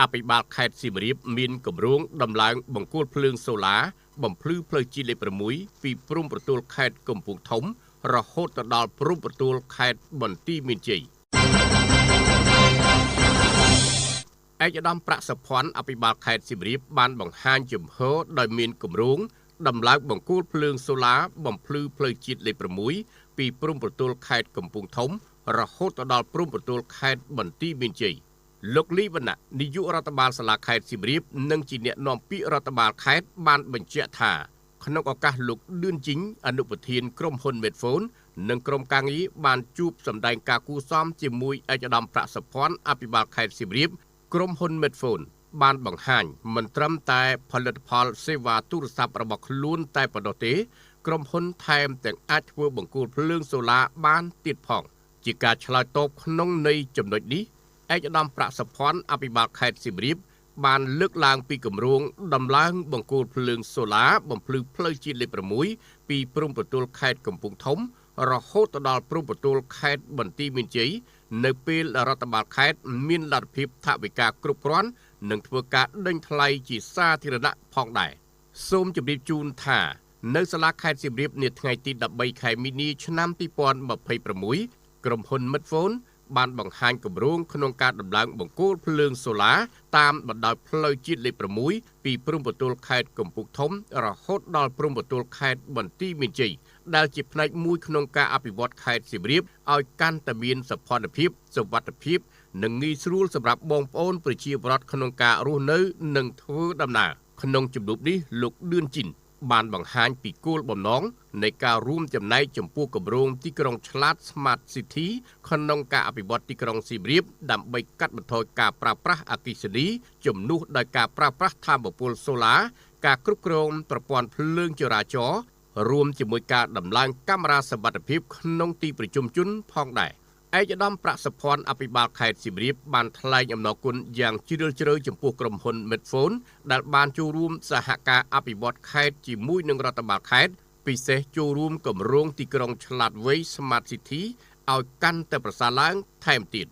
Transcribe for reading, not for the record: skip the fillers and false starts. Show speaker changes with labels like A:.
A: អភិបាលខេត្តសៀមរាបមានគម្រោងដំឡើងបង្គោលភ្លើងសូឡាបំភ្លឺផ្លូវជាតិលេខ6ពីព្រំប្រទល់ខេត្តកំពង់ធំរហូតទៅដល់ព្រំប្រទល់ខេត្តបន្ទាយមានជ័យឯកឧត្តមប្រាក់សុភ័ណ្ឌអភិបាលខេត្តសៀមរាបបានបង្ហាញជំហរដោយមានគម្រោងដំឡើងបង្គោលភ្លើងសូឡាបំភ្លឺផ្លូវជាតិលេខ6ពីព្រំប្រទល់ខេត្តកំពង់ធំរហូតទៅដល់ព្រំប្រទល់ខេត្តបន្ទាយមានជ័យលោកលីវណ្ណៈនាយករដ្ឋបាលសាលាខេត្តសៀមរាបនិងជាអ្នកនាំពាក្យរដ្ឋបាលខេត្តបានបញ្ជាក់ថាក្នុងឱកាសលោកឌឿនជីងអនុប្រធានក្រុមហ៊ុន Medphone និងក្រុមការងារបានជួបសម្ដែងការគូសមជាមួយឯកឧត្តមប្រាក់សុភ័ណ្ឌអភិបាលខេត្តសៀមរាបក្រុមហ៊ុន Medphone បានបង្ហាញមិនត្រឹមតែផលិតផលសេវាទូរស័ព្ទរបស់ខ្លួនតែប៉ុណ្ណោះទេក្រុមហ៊ុនថែមទាំងអាចធ្វើបង្គោលភ្លើងសូឡាបានទៀតផងជាការឆ្លើយតបក្នុងន័យចំណុចនេះឯកឧត្តមប្រាក់សុភ័ណ្ឌអភិបាលខេត្តសៀមរាបបានលើកឡើងពីគម្រោងដំឡើងបង្គោលភ្លើងសូឡាបំភ្លឺផ្លូវជាតិលេខ6ពីព្រំប្រទល់ខេត្តកំពង់ធំរហូតដល់ព្រំប្រទល់ខេត្តបន្ទាយមានជ័យនៅពេលរដ្ឋបាលខេត្តមានលទ្ធភាពថវិកាគ្រប់គ្រាន់និងធ្វើការដេញថ្លៃជាសាធារណៈផងដែរសូមជម្រាបជូនថានៅសាលាខេត្តសៀមរាបនាថ្ងៃទី13ខែមីនាឆ្នាំ2026ក្រុមហ៊ុន Medphone បានបង្ហាញគម្រោងក្នុងការដំឡើងបង្គោលភ្លើងសូឡាតាមបណ្ដោយផ្លូវជាតិលេខ6ពីព្រំប្រទល់ខេត្តកំពង់ធំរហូតដល់ព្រំប្រទល់ខេត្តបន្ទាយមានជ័យដែលជាផ្នែកមួយក្នុងការអភិវឌ្ឍខេត្តសៀមរាបឲ្យកាន់តែមានសោភ័ណភាពសុវត្ថិភាពនិងងាយស្រួលសម្រាប់បងប្អូនប្រជាពលរដ្ឋក្នុងការរស់នៅនិងធ្វើដំណើរក្នុងជំនួបនេះលោកឌឿនជីនបានបង្ហាញពីគោលបំណងនៃការរួមចំណែកចំពោះគម្រោងទីក្រុងឆ្លាត Smart City ក្នុងការអភិវឌ្ឍទីក្រុងសៀមរាបដើម្បីកាត់បន្ថយការប្រើប្រាស់អគ្គិសនីជំនួសដោយការប្រើប្រាស់ថាមពលសូឡាការគ្រប់គ្រងប្រព័ន្ធភ្លើងចរាចរណ៍រួមជាមួយការដំឡើងកាមេរ៉ាសុវត្ថិភាពក្នុងទីប្រជុំជនផងដែរឯកឧត្តមប្រាក់សុភ័ណ្ឌអភិបាលខេត្តសៀមរាបបានថ្លែងអំណរគុណយ៉ាងជ្រាលជ្រៅចំពោះក្រុមហ៊ុន Medphone ដែលបានចូលរួមសហការអភិវឌ្ឍខេត្តជាមួយនឹងរដ្ឋបាលខេត្តពិសេសចូលរួមគម្រោងទីក្រុងឆ្លាតវៃ Smart City ឲ្យកាន់តែប្រសើរឡើងថែមទៀត